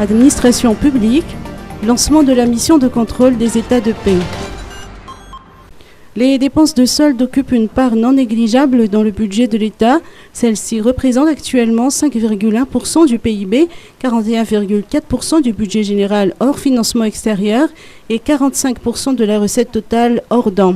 administration publique, lancement de la mission de contrôle des états de paix. Les dépenses de solde occupent une part non négligeable dans le budget de l'État. Celles-ci représentent actuellement 5,1% du PIB, 41,4% du budget général hors financement extérieur et 45% de la recette totale hors dents.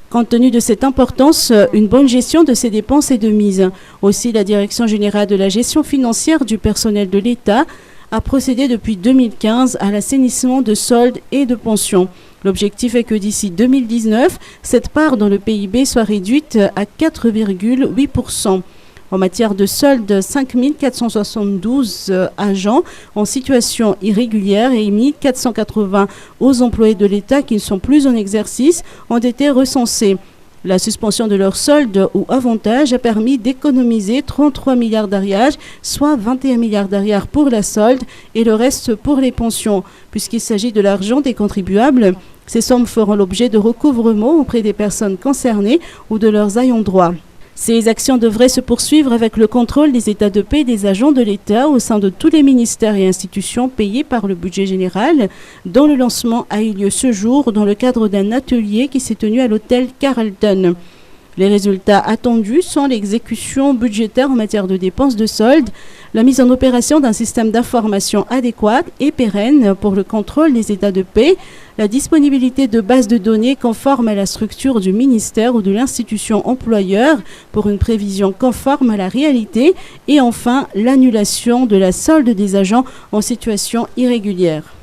Compte tenu de cette importance, une bonne gestion de ces dépenses est de mise. Aussi, la Direction générale de la gestion financière du personnel de l'État a procédé depuis 2015 à l'assainissement de soldes et de pensions. L'objectif est que d'ici 2019, cette part dans le PIB soit réduite à 4,8%. En matière de soldes, 5 472 agents en situation irrégulière et 1 480 hauts employés de l'État qui ne sont plus en exercice ont été recensés. La suspension de leurs soldes ou avantages a permis d'économiser 33 milliards d'ariages, soit 21 milliards d'ariages pour la solde et le reste pour les pensions. Puisqu'il s'agit de l'argent des contribuables, ces sommes feront l'objet de recouvrement auprès des personnes concernées ou de leurs ayants droit. Ces actions devraient se poursuivre avec le contrôle des états de paix des agents de l'État au sein de tous les ministères et institutions payés par le budget général, dont le lancement a eu lieu ce jour dans le cadre d'un atelier qui s'est tenu à l'hôtel Carlton. Les résultats attendus sont l'exécution budgétaire en matière de dépenses de solde, la mise en opération d'un système d'information adéquat et pérenne pour le contrôle des états de paix, la disponibilité de bases de données conformes à la structure du ministère ou de l'institution employeur pour une prévision conforme à la réalité et enfin l'annulation de la solde des agents en situation irrégulière.